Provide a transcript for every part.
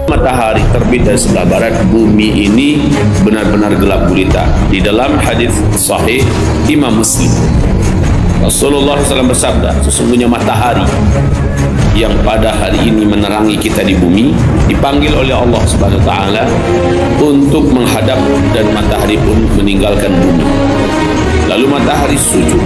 Matahari terbit dari sebelah barat, bumi ini benar-benar gelap gulita. Di dalam hadis sahih Imam Muslim, Rasulullah SAW bersabda, sesungguhnya matahari yang pada hari ini menerangi kita di bumi dipanggil oleh Allah Subhanahu wa taala untuk menghadap, dan matahari pun meninggalkan bumi. Lalu matahari sujud.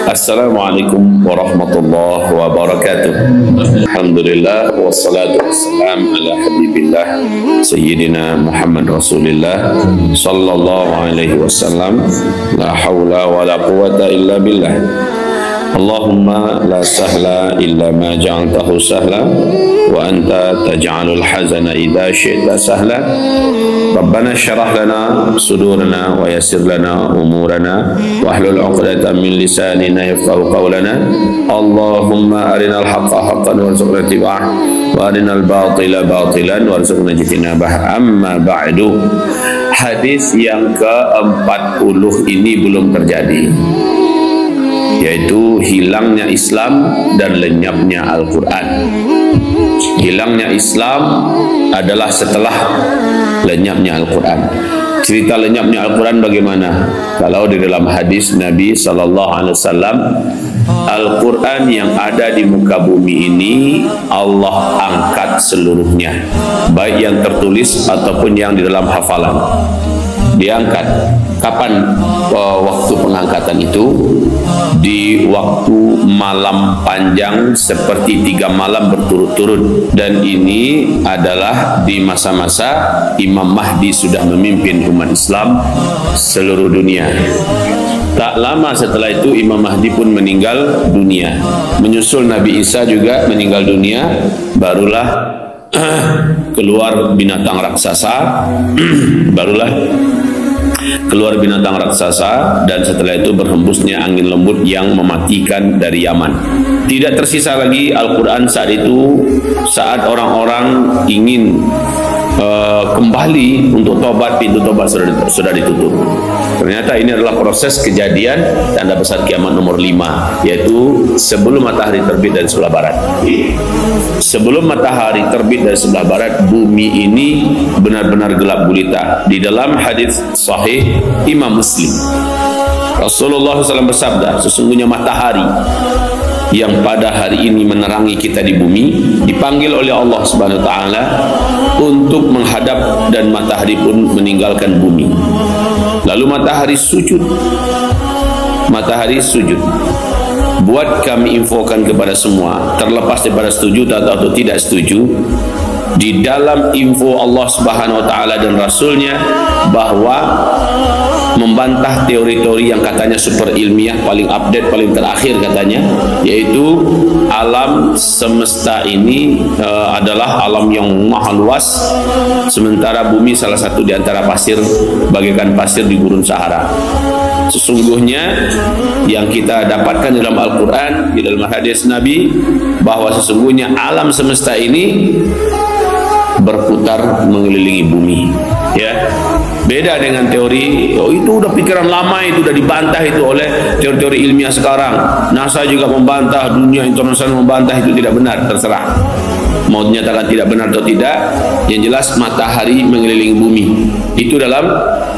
Assalamualaikum warahmatullahi wabarakatuh. Alhamdulillah wassalatu wassalam ala habibillah sayyidina Muhammad Rasulillah sallallahu alaihi wasallam. La haula wa la quwata illa billah. Allahumma la sahla illa ma ja'altahu sahla wa anta taj'alul hazana idha syi'ta sahla. Rabbana syarah lana sudurana wa yassir lana umurana wa ahlul 'uqdatam min lisanina yafqahu qawlana. Allahumma arinal haqqa haqqan warzuqna ittiba'ah wa arinal batila batilan warzuqna ijtinabah. Amma ba'du. Hadis yang ke-40 ini belum terjadi, yaitu hilangnya Islam dan lenyapnya Al-Quran. Hilangnya Islam adalah setelah lenyapnya Al-Quran. Cerita lenyapnya Al-Quran bagaimana? Kalau di dalam hadis Nabi SAW, Al-Quran yang ada di muka bumi ini Allah angkat seluruhnya, baik yang tertulis ataupun yang di dalam hafalan. Diangkat. Kapan waktu pengangkatan itu? Di waktu malam panjang seperti 3 malam berturut-turut, dan ini adalah di masa-masa Imam Mahdi sudah memimpin umat Islam seluruh dunia. Tak lama setelah itu Imam Mahdi pun meninggal dunia, menyusul Nabi Isa juga meninggal dunia. Barulah keluar binatang raksasa dan setelah itu berhembusnya angin lembut yang mematikan dari Yaman. Tidak tersisa lagi Al-Quran saat itu, saat orang-orang ingin kembali untuk tobat, pintu tobat sudah ditutup. Ternyata ini adalah proses kejadian tanda besar kiamat nomor 5, yaitu sebelum matahari terbit dari sebelah barat. Sebelum matahari terbit dari sebelah barat, bumi ini benar-benar gelap gulita. Di dalam hadis sahih Imam Muslim, Rasulullah SAW bersabda, sesungguhnya matahari yang pada hari ini menerangi kita di bumi dipanggil oleh Allah Subhanahu wa taala untuk menghadap, dan matahari pun meninggalkan bumi. Lalu matahari sujud. Matahari sujud. Buat kami infokan kepada semua, terlepas daripada setuju atau tidak setuju, di dalam info Allah Subhanahu wa taala dan Rasulnya bahwa membantah teori-teori yang katanya super ilmiah, paling update, paling terakhir katanya, yaitu alam semesta ini adalah alam yang maha luas, sementara bumi salah satu di antara pasir, bagaikan pasir di gurun Sahara. Sesungguhnya yang kita dapatkan dalam Al-Quran, di dalam hadis Nabi, bahwa sesungguhnya alam semesta ini berputar mengelilingi bumi, ya. Beda dengan teori, oh itu udah pikiran lama, itu udah dibantah itu oleh teori-teori ilmiah sekarang. NASA juga membantah, dunia internasional membantah, itu tidak benar. Terserah mau dinyatakan tidak benar atau tidak, yang jelas matahari mengelilingi bumi. Itu dalam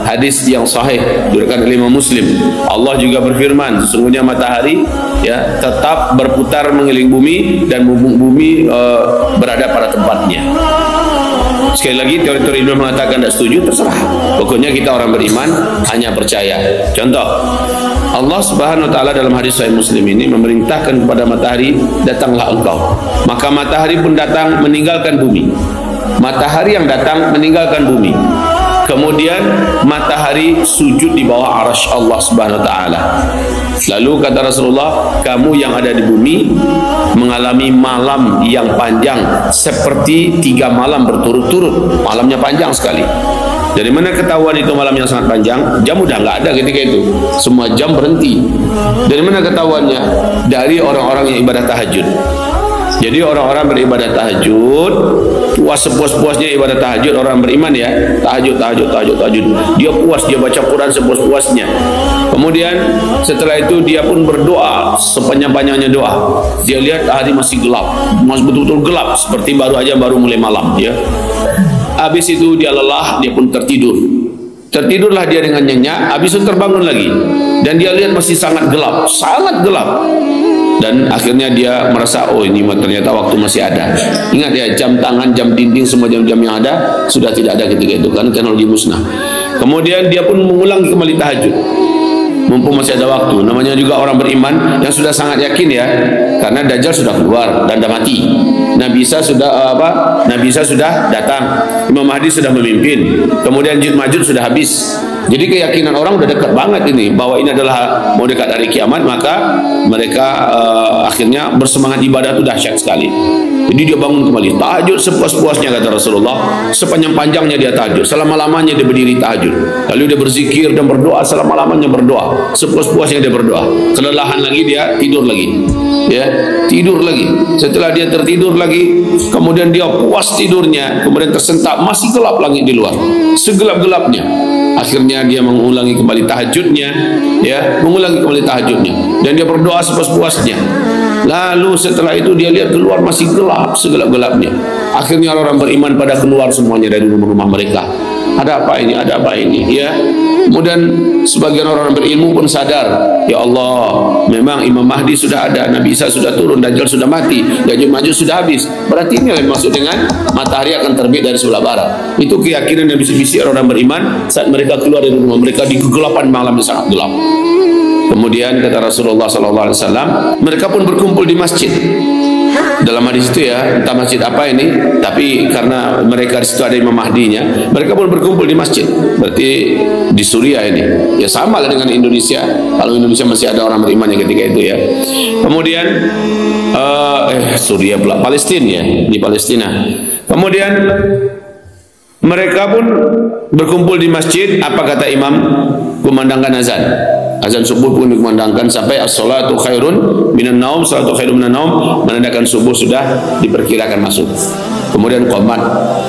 hadis yang sahih diriwayatkan oleh Imam Muslim. Allah juga berfirman, sesungguhnya matahari ya tetap berputar mengelilingi bumi, dan bumi berada pada tempatnya. Sekali lagi, teori-teori ilmu mengatakan tidak setuju, terserah. Pokoknya kita orang beriman hanya percaya. Contoh, Allah Subhanahu wa taala dalam hadis Sahih Muslim ini memerintahkan kepada matahari, datanglah engkau. Maka matahari pun datang meninggalkan bumi. Matahari yang datang meninggalkan bumi. Kemudian matahari sujud di bawah arasy Allah Subhanahu wa taala. Lalu kata Rasulullah, kamu yang ada di bumi mengalami malam yang panjang seperti 3 malam berturut-turut. Malamnya panjang sekali. Dari mana ketahuan itu malam yang sangat panjang? Jam udah nggak ada ketika itu, semua jam berhenti. Dari mana ketahuannya? Dari orang-orang yang ibadah tahajud. Jadi orang-orang beribadah tahajud puas sepuas-puasnya ibadah tahajud. Orang beriman ya, tahajud. Dia puas, dia baca Quran sepuas-puasnya. Kemudian setelah itu dia pun berdoa sepanjang-panjangnya doa. Dia lihat hari masih gelap, masih betul-betul gelap, seperti baru mulai malam ya. Habis itu dia lelah, dia pun tertidurlah dia dengan nyenyak. Habis itu terbangun lagi dan dia lihat masih sangat gelap, dan akhirnya dia merasa, oh ini ternyata waktu masih ada. Ingat ya, jam tangan, jam dinding, semua jam-jam yang ada sudah tidak ada ketika itu, karena teknologi musnah. Kemudian dia pun mengulang kembali tahajud, mumpung masih ada waktu. Namanya juga orang beriman yang sudah sangat yakin ya, karena Dajjal sudah keluar dan dah mati. Nabi Isa sudah datang, Imam Mahdi sudah memimpin, kemudian Ya'juj Ma'juj sudah habis. Jadi keyakinan orang udah dekat banget ini, bahwa ini adalah mau dekat dari kiamat. Maka mereka akhirnya bersemangat ibadah itu dahsyat sekali. Jadi dia bangun kembali, tahajud sepuas-puasnya kata Rasulullah. Sepanjang-panjangnya dia tahajud, selama-lamanya dia berdiri tahajud. Lalu dia berzikir dan berdoa, selama-lamanya berdoa, sepuas-puasnya dia berdoa. Kelelahan lagi dia tidur lagi, ya, tidur lagi. Setelah dia tertidur lagi, kemudian dia puas tidurnya, kemudian tersentak masih gelap langit di luar, segelap-gelapnya. Akhirnya dia mengulangi kembali tahajudnya, ya, dan dia berdoa sepuas-puasnya. Lalu setelah itu dia lihat keluar masih gelap, segelap-gelapnya. Akhirnya orang beriman pada keluar semuanya dari rumah-rumah mereka. Ada apa ini, ya. Kemudian sebagian orang berilmu pun sadar, ya Allah, memang Imam Mahdi sudah ada, Nabi Isa sudah turun, Dajjal sudah mati, Ya'juj Ma'juj sudah habis. Berarti ini yang maksud dengan matahari akan terbit dari sebelah barat. Itu keyakinan dan bisik-bisik orang beriman saat mereka keluar dari rumah mereka di kegelapan malam yang sangat gelap. Kemudian kata Rasulullah SAW, mereka pun berkumpul di masjid. Dalam hadis itu ya, entah masjid apa ini, tapi karena mereka di situ ada Imam Mahdinya, mereka pun berkumpul di masjid. Berarti di Suriah ini, ya sama lah dengan Indonesia. Kalau Indonesia masih ada orang beriman ketika itu ya. Kemudian Suriah pula, Palestina ya, di Palestina. Kemudian mereka pun berkumpul di masjid. Apa kata imam? Kumandangkan azan. Azan subuh pun dikumandangkan sampai as-salatu khairun minan naum, salatu khairun minan naum, menandakan subuh sudah diperkirakan masuk. Kemudian qomat,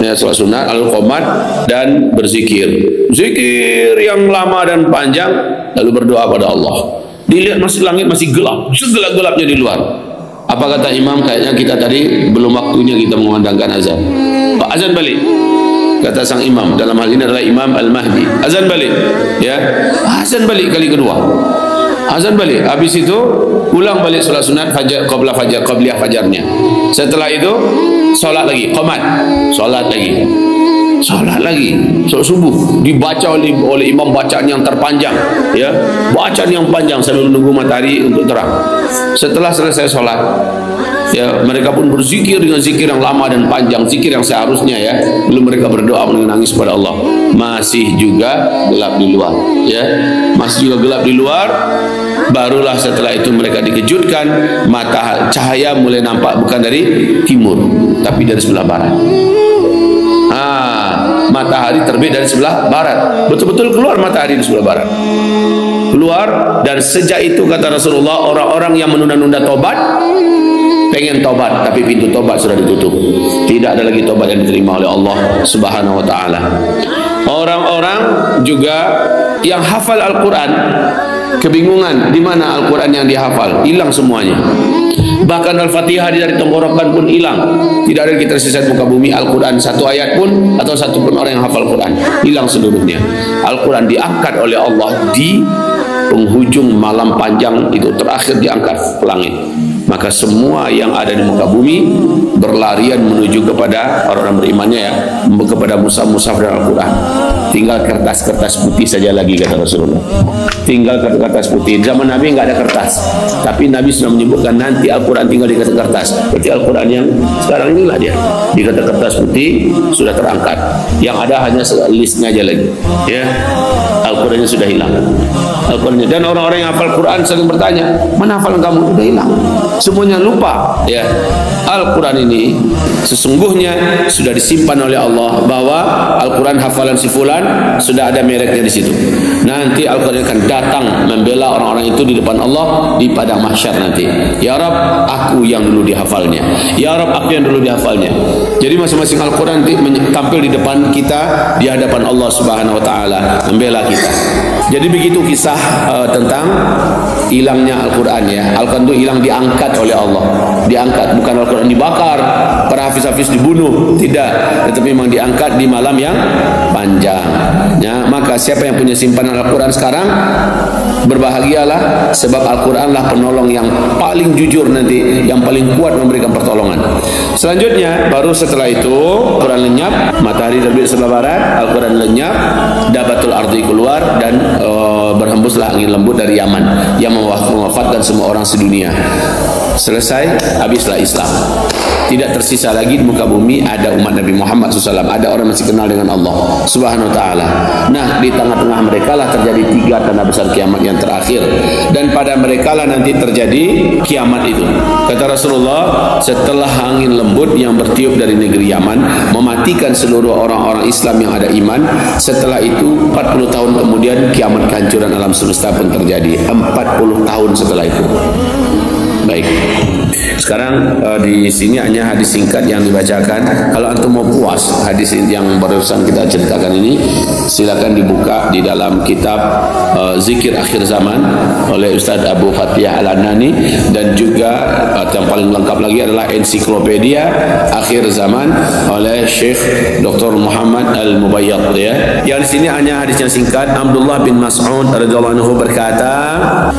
ya, salat sunat, lalu qomat dan berzikir. Zikir yang lama dan panjang, lalu berdoa pada Allah. Dilihat masih langit masih gelap, segelap-gelapnya di luar. Apa kata imam? Kayaknya kita tadi belum waktunya kita mengumandangkan azan. Pak, azan balik. Kata sang imam, dalam hal ini adalah Imam Al-Mahdi, azan balik, ya, azan balik kali kedua, azan balik. Habis itu ulang balik salat sunat fajar, qabliyah fajarnya. Setelah itu solat lagi, qomat, solat lagi, solat subuh dibaca oleh imam, bacaan yang terpanjang, ya, bacaan yang panjang sambil menunggu matahari untuk terang. Setelah selesai solat, ya, mereka pun berzikir dengan zikir yang lama dan panjang, zikir yang seharusnya ya. Belum mereka berdoa menangis kepada Allah. Masih juga gelap di luar, ya, masih juga gelap di luar. Barulah setelah itu mereka dikejutkan, cahaya mulai nampak bukan dari timur, tapi dari sebelah barat. Matahari terbit dari sebelah barat. Betul-betul keluar matahari di sebelah barat. Keluar, dan sejak itu kata Rasulullah, orang-orang yang menunda-nunda tobat, pengen tobat tapi pintu tobat sudah ditutup. Tidak ada lagi tobat yang diterima oleh Allah Subhanahu wa taala. Orang-orang juga yang hafal Al-Qur'an kebingungan di mana Al-Qur'an yang dihafal, hilang semuanya. Bahkan Al-Fatihah dari tenggorokan pun hilang. Tidak ada yang tersisa di muka bumi. Al-Quran satu ayat pun atau satu pun orang yang hafal Quran hilang seluruhnya. Al-Quran diangkat oleh Allah di penghujung malam panjang itu, terakhir diangkat ke langit. Maka semua yang ada di muka bumi berlarian menuju kepada orang-orang berimannya, ya, kepada mushaf dan Al-Quran. Tinggal kertas-kertas putih saja lagi kata Rasulullah. Tinggal kertas putih. Zaman Nabi nggak ada kertas, tapi Nabi sudah menyebutkan nanti Al-Quran tinggal di kertas. Berarti Al-Quran yang sekarang inilah dia di kertas putih sudah terangkat. Yang ada hanya listnya aja lagi, ya. Al-Qurannya sudah hilang. Al-Qurannya. Dan orang-orang yang hafal Quran sering bertanya, mana hafalan kamu? Sudah hilang. Semuanya lupa. Ya, Al-Quran ini sesungguhnya sudah disimpan oleh Allah, bahwa Al-Quran hafalan si fulan sudah ada mereknya di situ. Nanti Al-Quran akan datang membela orang-orang itu di depan Allah di padang mahsyar nanti. Ya Rab, aku yang dulu dihafalnya. Ya Rab, aku yang dulu dihafalnya. Jadi masing-masing Al-Quran tampil di depan kita di hadapan Allah Subhanahu wa taala membela kita. Jadi begitu kisah tentang hilangnya Al-Quran, ya. Al-Quran itu hilang, diangkat oleh Allah. Diangkat, bukan Al-Quran dibakar, para hafiz-hafiz dibunuh, tidak, tetapi memang diangkat di malam yang panjang. Ya, maka siapa yang punya simpanan Al-Quran sekarang, berbahagialah, sebab Al-Quran lah penolong yang paling jujur nanti, yang paling kuat memberikan pertolongan. Selanjutnya, baru setelah itu Al-Quran lenyap, matahari terbit sebelah barat, Al-Quran lenyap, dabatul ardi keluar, dan berhembuslah angin lembut dari Yaman yang mewafatkan semua orang sedunia. Selesai, habislah Islam. Tidak tersisa lagi di muka bumi ada umat Nabi Muhammad SAW. Ada orang masih kenal dengan Allah Subhanahu wa taala. Nah, di tengah-tengah mereka lah terjadi 3 tanda besar kiamat yang terakhir, dan pada mereka lah nanti terjadi kiamat itu. Kata Rasulullah, setelah angin lembut yang bertiup dari negeri Yaman mematikan seluruh orang-orang Islam yang ada iman, setelah itu 40 tahun kemudian kiamat kehancuran alam semesta pun terjadi. 40 tahun setelah itu. Baik. Sekarang di sini hanya hadis singkat yang dibacakan. Kalau antum mau puas hadis yang barusan kita ceritakan ini, silakan dibuka di dalam kitab Zikir Akhir Zaman oleh Ustaz Abu Fatihah Al-Anani, dan juga yang paling lengkap lagi adalah Ensiklopedia Akhir Zaman oleh Syekh Dr. Muhammad Al-Mubayyad, ya. Yang di sini hanya hadis yang singkat. Abdullah bin Mas'ud radhiyallahu anhu berkata,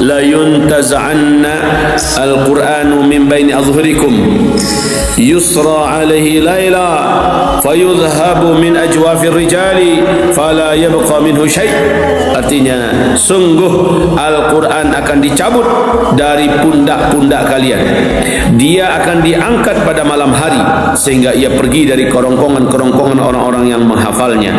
la yuntaz'anna al-Qur'anu min baini azhurikum yusra alaihi laila fayudhabu min ajwafir rijali fala yabqa minhu syai'. Artinya, sungguh Al-Quran akan dicabut dari pundak-pundak kalian, dia akan diangkat pada malam hari sehingga ia pergi dari kerongkongan-kerongkongan orang-orang yang menghafalnya,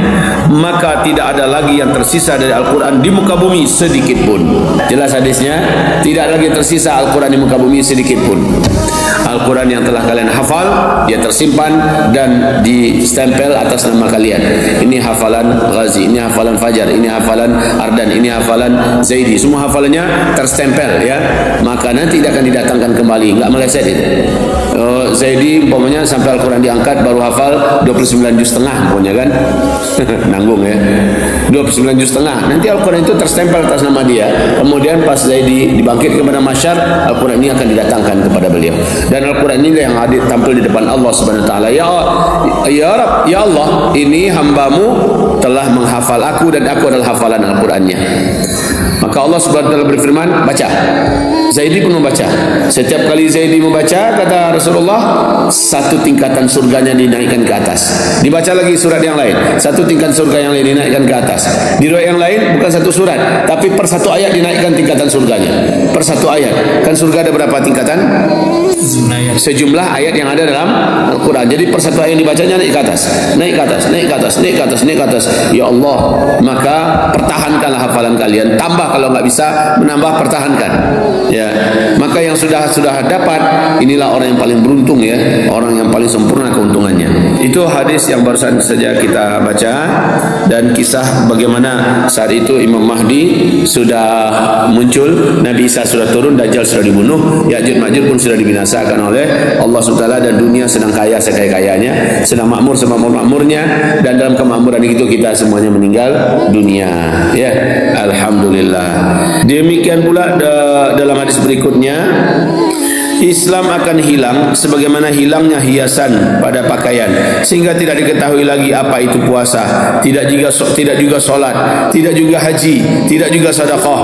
maka tidak ada lagi yang tersisa dari Al-Quran di muka bumi sedikit pun. Jelas hadisnya, tidak lagi tersisa Al-Quran di muka bumi sedikit pun. Al-Quran yang telah kalian hafal, dia tersimpan dan distempel atas nama kalian. Ini hafalan Ghazi, ini hafalan Fajar, ini hafalan Ardan, ini hafalan Zaidi. Semua hafalannya terstempel, ya. Maka nanti dia akan didatangkan kembali, enggak meleset itu. Zaidi umpamanya sampai Al-Quran diangkat baru hafal 29 juz setengah umpamanya, kan. Nanggung, ya. 29 juz setengah. Nanti Al-Quran itu terstempel atas nama dia. Kemudian pas Zaidi dibangkit kepada masyar, Al-Quran ini akan didatangkan kepada beliau. Dan Al-Quran ini yang hadir tampil di depan Allah Subhanahu wa taala. Ya Rabb, ya Allah, ini hambamu telah menghafal aku dan aku adalah hafalan Al-Qurannya. Maka Allah Subhanahu wa taala berfirman, baca. Zaidi pun membaca. Setiap kali Zaidi membaca, kata Rasulullah, satu tingkatan surganya dinaikkan ke atas. Dibaca lagi surat yang lain, satu tingkatan surga yang lain dinaikkan ke atas. Di riwayat yang lain bukan satu surat, tapi per satu ayat dinaikkan tingkatan surganya. Per satu ayat. Kan surga ada berapa tingkatan? Sejumlah ayat yang ada dalam Al-Quran. Jadi per satu ayat yang dibacanya naik ke atas, naik ke atas, naik ke atas, naik ke atas, naik ke atas. Ya Allah, maka pertahankanlah hafalan kalian. Tambah kalau nggak bisa, menambah, pertahankan. Ya, maka yang sudah dapat, inilah orang yang paling beruntung, ya, orang yang paling sempurna keuntungannya. Itu hadis yang barusan saja kita baca, dan kisah bagaimana saat itu Imam Mahdi sudah muncul, Nabi Isa sudah turun, Dajjal sudah dibunuh, Ya'juj Ma'juj pun sudah dibinasakan oleh Allah SWT, dan dunia sedang kaya sekaya-kayanya, sedang makmur semakmur-makmurnya, dan dalam kemakmuran itu kita semuanya meninggal dunia. Ya, alhamdulillah. Demikian pula dalam hadis berikutnya, Islam akan hilang sebagaimana hilangnya hiasan pada pakaian, sehingga tidak diketahui lagi apa itu puasa, tidak juga solat, tidak juga haji, tidak juga sedekah.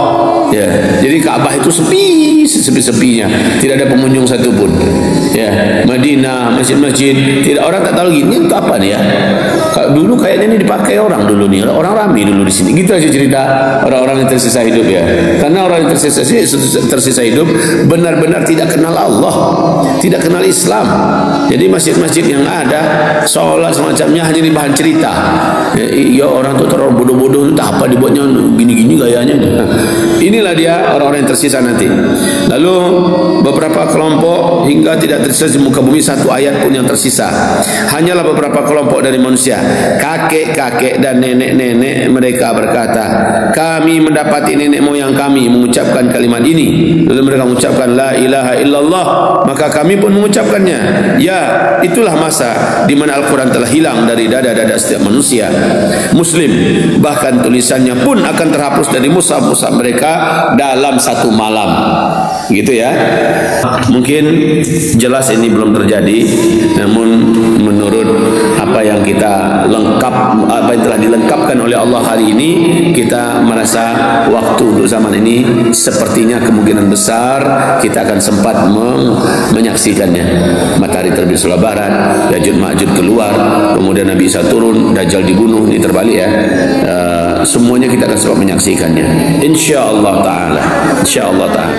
Ya, jadi Ka'bah itu sepi, sepi-sepinya, tidak ada pengunjung satupun. Ya, Madinah, masjid-masjid, tidak, orang tak tahu lagi ini apa nih ya. Dulu kayaknya ini dipakai orang dulu nih, orang ramai dulu di sini. Gitu aja cerita orang-orang yang tersisa hidup ya. Karena orang yang tersisa hidup benar-benar tidak kenal Allah, tidak kenal Islam. Jadi masjid-masjid yang ada, sholat semacamnya hanya di bahan cerita. Ya, orang tuh terlalu bodoh-bodoh, entah apa dibuatnya gini-gini gayanya. Inilah dia orang-orang yang tersisa nanti. Lalu beberapa kelompok hingga tidak tersisa di muka bumi satu ayat pun yang tersisa. Hanyalah beberapa kelompok dari manusia, kakek-kakek dan nenek-nenek mereka berkata, kami mendapati nenek moyang kami mengucapkan kalimat ini. Lalu mereka mengucapkan la ilaha illallah, maka kami pun mengucapkannya. Ya, itulah masa di mana Al-Quran telah hilang dari dada-dada setiap manusia Muslim. Bahkan tulisannya pun akan terhapus dari mushaf-mushaf mereka dalam satu malam. Gitu ya. Mungkin jelas ini belum terjadi, namun menurut apa yang kita lengkap, apa yang telah dilengkapkan oleh Allah hari ini, kita merasa waktu untuk zaman ini sepertinya kemungkinan besar kita akan sempat menyaksikannya. Matahari terbit sebelah barat, Ya'juj Ma'juj keluar, kemudian Nabi Isa turun, Dajjal dibunuh, ini terbalik ya. Semuanya kita akan sempat menyaksikannya. Insyaallah taala. Insyaallah taala.